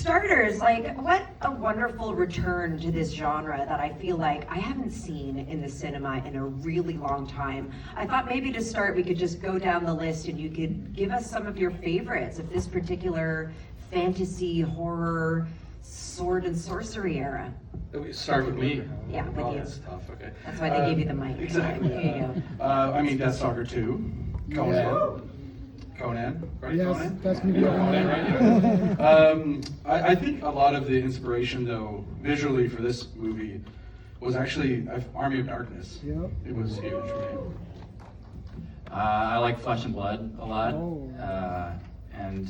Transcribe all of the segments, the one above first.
starters, like, what a wonderful return to this genre that I feel like I haven't seen in the cinema in a really long time. I thought maybe to start we could just go down the list and you could give us some of your favorites of this particular fantasy, horror, sword and sorcery era. Start with me? Yeah, with you. That's tough, okay. That's why they gave you the mic. Exactly. There you go. I mean, Deathstalker 2, Conan, right? Yes, Conan? that's me. Conan, right? Yeah. I think a lot of the inspiration, though, visually for this movie was actually Army of Darkness. Yep. It was huge for me. I like Flesh and Blood a lot. Oh. And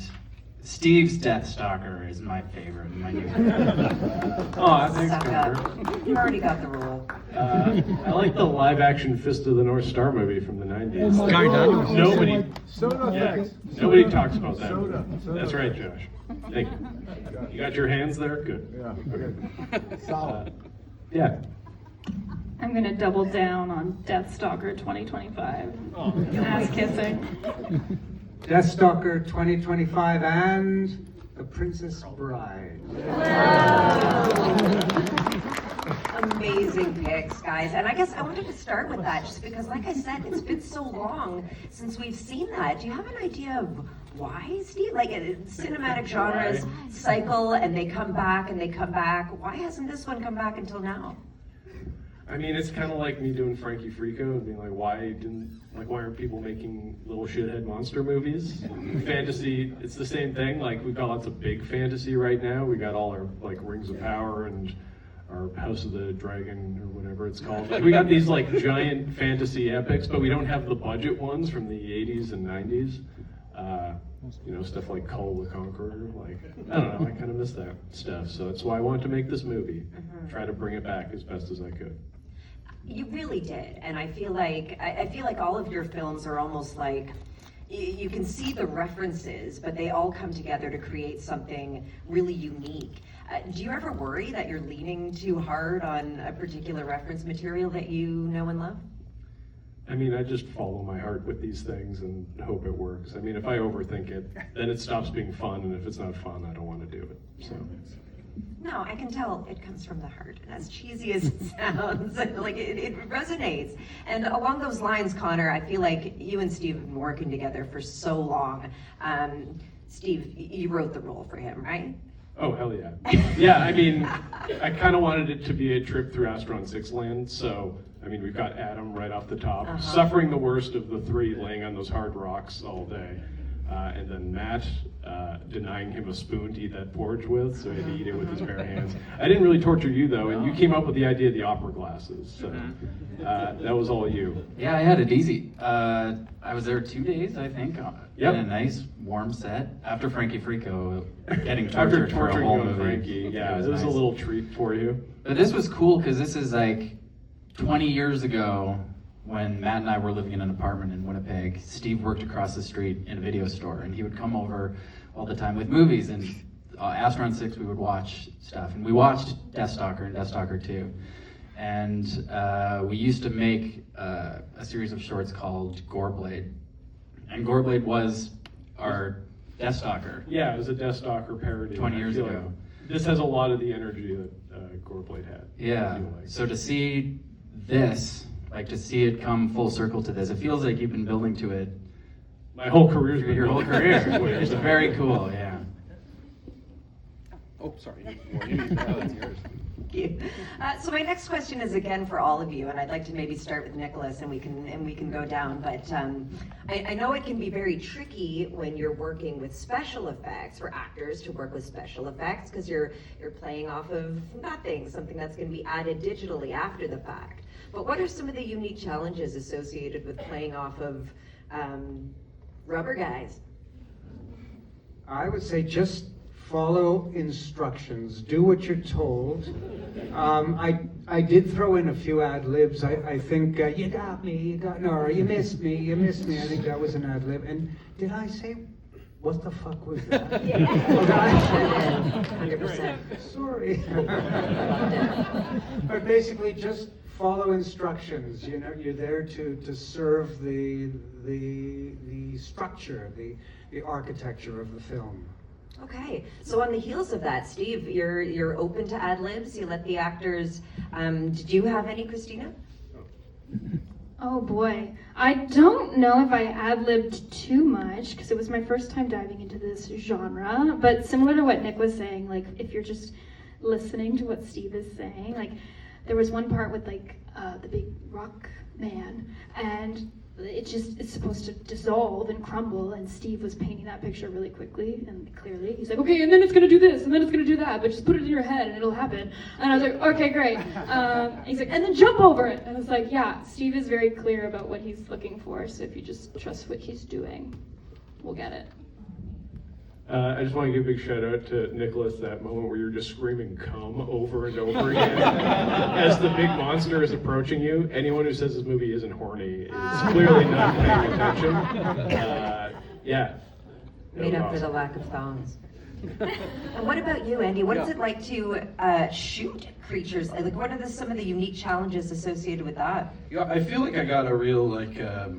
Steve's Deathstalker is my favorite. My new Oh, thanks, Suck Gunter. up. You already got the rule. I like the live-action Fist of the North Star movie from the 90s. Oh my Guy God. Daniels. Nobody, Soda, yeah, thanks. nobody talks about that. Soda. That's right, Josh. Thank you. You got your hands there? Good. Yeah, good. Solid. Yeah. I'm gonna double down on Deathstalker 2025. Ass kissing. Deathstalker 2025 and The Princess Bride. Amazing picks, guys. And I guess I wanted to start with that just because, like I said, it's been so long since we've seen that. Do you have an idea of why, Steve? Like, cinematic genres cycle and they come back and they come back. Why hasn't this one come back until now? I mean, it's kind of like me doing Frankie Frico and being like, why aren't people making little shithead monster movies? Fantasy, it's the same thing. Like, we've got lots of big fantasy right now. We got all our, like, Rings of Power and our House of the Dragon or whatever it's called. Like, we got these, like, giant fantasy epics, but we don't have the budget ones from the 80s and 90s. You know, stuff like Kull the Conqueror. Like, I don't know, I kind of miss that stuff. So that's why I wanted to make this movie. Try to bring it back as best as I could. You really did, and I feel like all of your films are almost like you can see the references, but they all come together to create something really unique. Do you ever worry that you're leaning too hard on a particular reference material that you know and love? I mean, I just follow my heart with these things and hope it works. I mean, if I overthink it, then it stops being fun, and if it's not fun, I don't want to do it. So. No, I can tell it comes from the heart, and as cheesy as it sounds, like it resonates. And along those lines, Connor, I feel like you and Steve have been working together for so long. Steve, you wrote the role for him, right? Oh, hell yeah. Yeah, I mean, I kind of wanted it to be a trip through Astron 6 land, so, I mean, we've got Adam right off the top, suffering the worst of the three, laying on those hard rocks all day. And then Matt denying him a spoon to eat that porridge with, so he had to eat it with his bare hands. I didn't really torture you, though, and you came up with the idea of the opera glasses, so that was all you. Yeah, I had it easy. I was there 2 days, I think, Yep. in a nice warm set. After Frankie Frico getting After tortured for a torturing whole you and movie. Frankie, yeah, it was a nice. little treat for you. But this was cool because this is like 20 years ago when Matt and I were living in an apartment in Winnipeg. Steve worked across the street in a video store, and he would come over all the time with movies. And Astron 6, we would watch stuff. And we watched Deathstalker and Deathstalker 2. And we used to make a series of shorts called Goreblade. And Goreblade was our Deathstalker. Yeah, it was a Deathstalker parody. 20 years I feel ago. like this has a lot of the energy that Goreblade had. I Yeah, feel like. so to see this, like to see it come full circle to this, it feels like you've been building to it My whole career's been your whole built- career. It's very cool, yeah. Oh, sorry. Well, you need that. That's yours. Thank you. So my next question is again for all of you, and I'd like to maybe start with Nicholas, and we can go down. But I know it can be very tricky when you're working with special effects for actors to work with special effects because you're playing off of nothing, something that's going to be added digitally after the fact. But what are some of the unique challenges associated with playing off of rubber guys? I would say just follow instructions. Do what you're told. I did throw in a few ad libs. I think you got me, or you missed me. I think that was an ad lib. And did I say what the fuck was that? Yeah. 100%. Sorry. But basically, just follow instructions. You know, you're there to serve the structure, the architecture of the film. Okay, so on the heels of that, Steve, you're open to ad libs. You let the actors. Did you have any, Christina? Oh boy, I don't know if I ad-libbed too much because it was my first time diving into this genre, but similar to what Nick was saying, like if you're just listening to what Steve is saying, like there was one part with like the big rock man, and it's supposed to dissolve and crumble, and Steve was painting that picture really quickly and clearly. He's like, okay, and then it's gonna do this, and then it's gonna do that, but just put it in your head and it'll happen. And I was like, okay, great. He's like, and then jump over it. And I was like, yeah, Steve is very clear about what he's looking for, so if you just trust what he's doing, we'll get it. I just want to give a big shout out to Nicholas, that moment where you're just screaming "come" over and over again as the big monster is approaching you. Anyone who says this movie isn't horny is clearly not paying attention. Yeah. Made up for the lack of thongs. And what about you, Andy? What is it like to shoot creatures? Like, what are some of the unique challenges associated with that? Yeah, I feel like I got a real,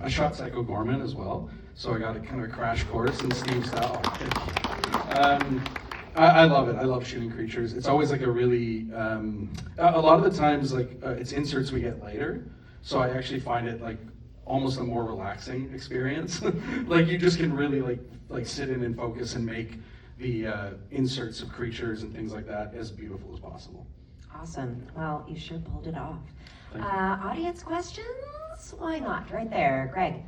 I shot Psycho Gorman as well, so I got a kind of a crash course in Steve style. I love it. I love shooting creatures. It's always like a really, a lot of the times, it's inserts we get later, so I actually find it like almost a more relaxing experience. Like you just can really like sit in and focus and make the inserts of creatures and things like that as beautiful as possible. Awesome. Well, you sure pulled it off. Audience questions? Why not? Right there, Greg.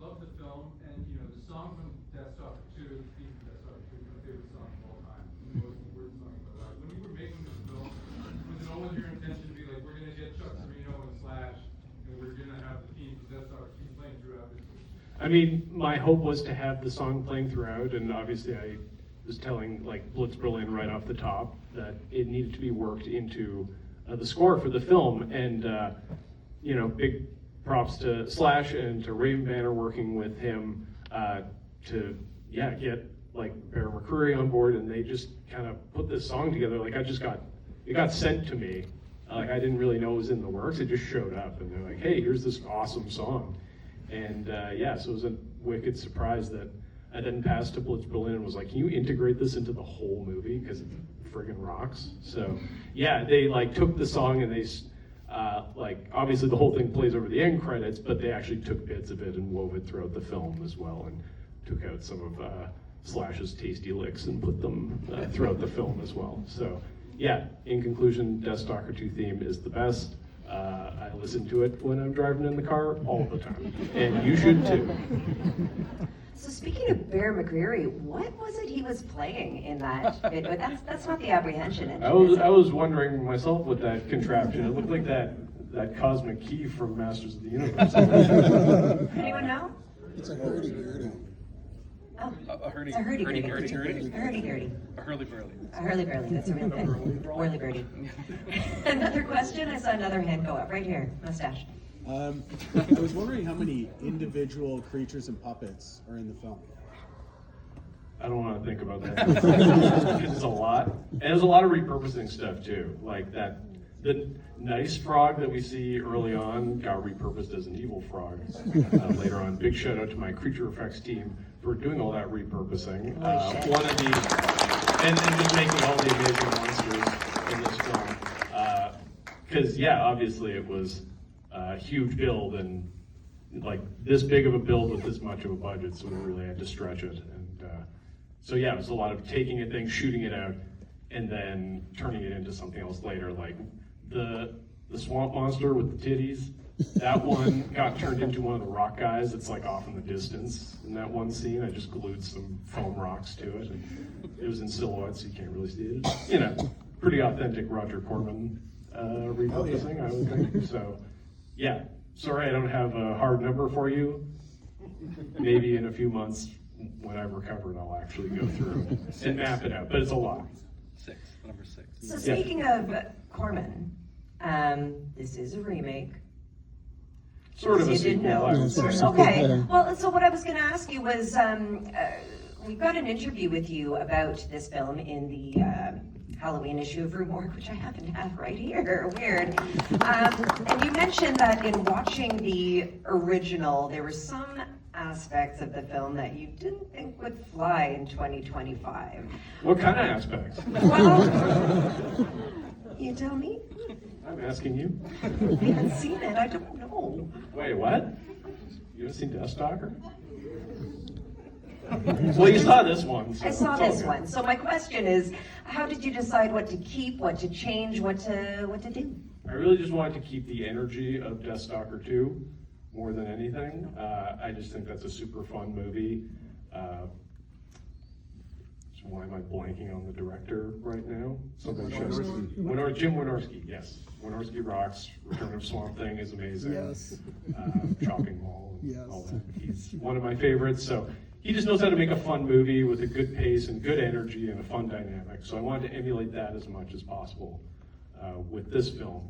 Love the film, and the song from Deathstalker 2, the theme from Deathstalker 2 is my favorite song of all time. The most important song of my life. When you were making this film, was it always your intention to be like, we're gonna get Chuck Serino and Slash, and we're gonna have the theme from Deathstalker 2 playing throughout this movie? I mean, my hope was to have the song playing throughout, and obviously I was telling Blitz Berlin right off the top that it needed to be worked into the score for the film, and big props to Slash and to Raven Banner working with him to get Bear McCreary on board, and they just kind of put this song together. It got sent to me. I didn't really know it was in the works. It just showed up, and they're like, "Hey, here's this awesome song." And so it was a wicked surprise that I then passed to Blitz Berlin and was like, "Can you integrate this into the whole movie? Because it friggin' rocks." So yeah, they took the song and they obviously the whole thing plays over the end credits, but they actually took bits of it and wove it throughout the film as well, and took out some of Slash's tasty licks and put them throughout the film as well. So yeah, in conclusion, Deathstalker 2 theme is the best. I listen to it when I'm driving in the car all the time, and you should too. So speaking of Bear McCreary, what was it he was playing in that? That's not the apprehension engine. I was wondering myself with that contraption. It looked like that cosmic key from Masters of the Universe. Anyone know? It's a hurdy-gurdy. Oh, A hurdy. it's a hurdy-gurdy. A hurdy-gurdy. A hurdy-gurdy. A hurly-burly. A hurly-burly, that's a real thing. Whirly-birdie. Another question? I saw another hand go up, right here, mustache. I was wondering how many individual creatures and puppets are in the film. I don't want to think about that. Because it's a lot. And there's a lot of repurposing stuff too. The nice frog that we see early on got repurposed as an evil frog later on. Big shout out to my creature effects team for doing all that repurposing. One of the, and just making all the amazing monsters in this film. Because obviously it was a huge build, and this big of a build with this much of a budget, so we really had to stretch it. And it was a lot of taking a thing, shooting it out, and then turning it into something else later. Like the swamp monster with the titties, that one got turned into one of the rock guys. It's off in the distance in that one scene. I just glued some foam rocks to it, and it was in silhouette, so you can't really see it. Pretty authentic Roger Corman repurposing, I would think. So, yeah. Sorry, I don't have a hard number for you. Maybe in a few months, when I've recovered, I'll actually go through and map it out. But it's a lot. Number 6. So speaking of Corman, this is a remake. Sort of a You didn't sequel, know. I would say. Okay. Well, so what I was going to ask you was, we got an interview with you about this film in the Halloween issue of Rue Morgue, which I happen to have right here. Weird. And you mentioned that in watching the original, there were some aspects of the film that you didn't think would fly in 2025? What kind of aspects? Well, you tell me. I'm asking you. I haven't seen it. I don't know. Wait, what? You haven't seen Deathstalker? Well, you saw this one. So I saw it's this okay. one. So my question is, how did you decide what to keep, what to change, what to do? I really just wanted to keep the energy of Deathstalker 2 more than anything. I just think that's a super fun movie. So why am I blanking on the director right now? Somebody shows Jim Wynorski, yes. Wynorski rocks. Return of Swamp Thing is amazing. Yes. Chopping Mall, and Yes. all that. He's one of my favorites. So he just knows how to make a fun movie with a good pace and good energy and a fun dynamic. So I wanted to emulate that as much as possible with this film.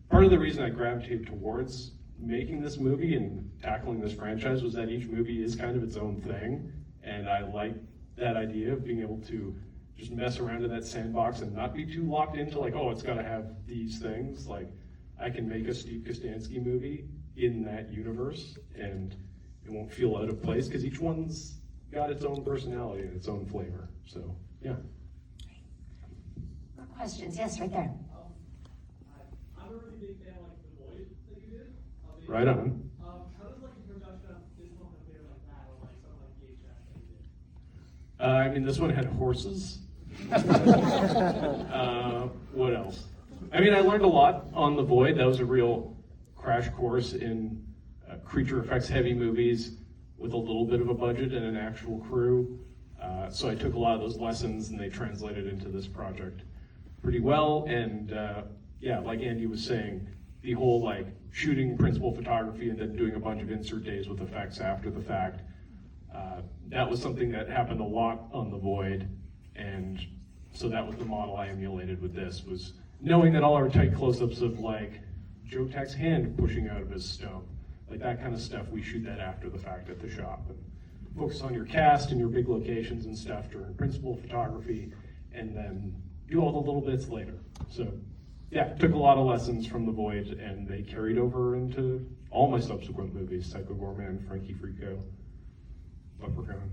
Part of the reason I gravitated towards making this movie and tackling this franchise was that each movie is kind of its own thing, and I like that idea of being able to just mess around in that sandbox and not be too locked into like, oh, it's got to have these things. Like, I can make a Steve Kostanski movie in that universe, and it won't feel out of place because each one's got its own personality and its own flavor. So, yeah. More questions? Yes, right there. I'm a really big fan of like the voice that you did. Right on. How does like the production of this one compare like that or like something like VHS that you did? I mean, this one had horses. What else? I mean, I learned a lot on The Void. That was a real crash course in creature effects heavy movies with a little bit of a budget and an actual crew. So I took a lot of those lessons and they translated into this project pretty well. And yeah, like Andy was saying, the whole like shooting principal photography and then doing a bunch of insert days with effects after the fact. That was something that happened a lot on The Void, and so that was the model I emulated with this, was knowing that all our tight close-ups of like Joe Tech's hand pushing out of his stump, like that kind of stuff, we shoot that after the fact at the shop, and focus on your cast and your big locations and stuff during principal photography, and then do all the little bits later. So yeah, took a lot of lessons from The Void, and they carried over into all my subsequent movies, Psycho Gorman, Frankie Freako, Leprechaun.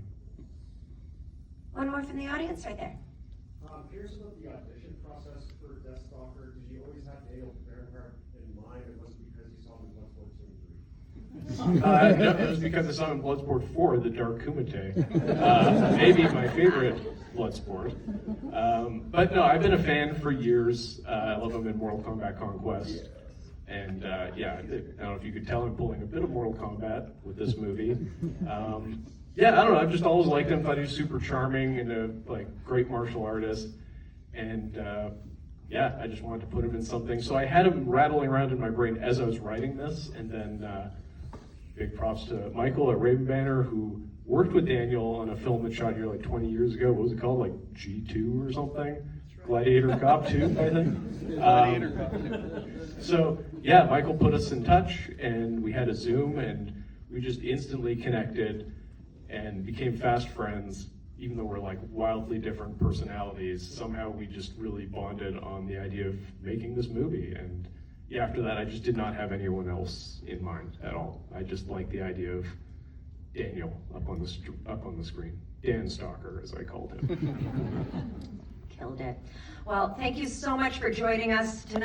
One more from the audience, right there. Curious about the audition process for Deathstalker. Did you always have Daniel Bernhardt in mind, or was it because you saw him in Bloodsport 3? No, it was because I saw him in Bloodsport 4, The Dark Kumite. Maybe my favorite Bloodsport. But no, I've been a fan for years. I love him in Mortal Kombat Conquest. And yeah, I don't know if you could tell I'm pulling a bit of Mortal Kombat with this movie. Yeah, I don't know, I've just always liked him, thought he was super charming and a like great martial artist. And yeah, I just wanted to put him in something. So I had him rattling around in my brain as I was writing this, and then big props to Michael at Raven Banner, who worked with Daniel on a film that shot here like 20 years ago. What was it called, like G2 or something? Gladiator Cop 2, I think. Gladiator Cop. So yeah, Michael put us in touch, and we had a Zoom, and we just instantly connected and became fast friends. Even though we're like wildly different personalities, somehow we just really bonded on the idea of making this movie. And yeah, after that, I just did not have anyone else in mind at all. I just liked the idea of Daniel up on the screen. Dan Stalker, as I called him. Killed it. Well, thank you so much for joining us tonight.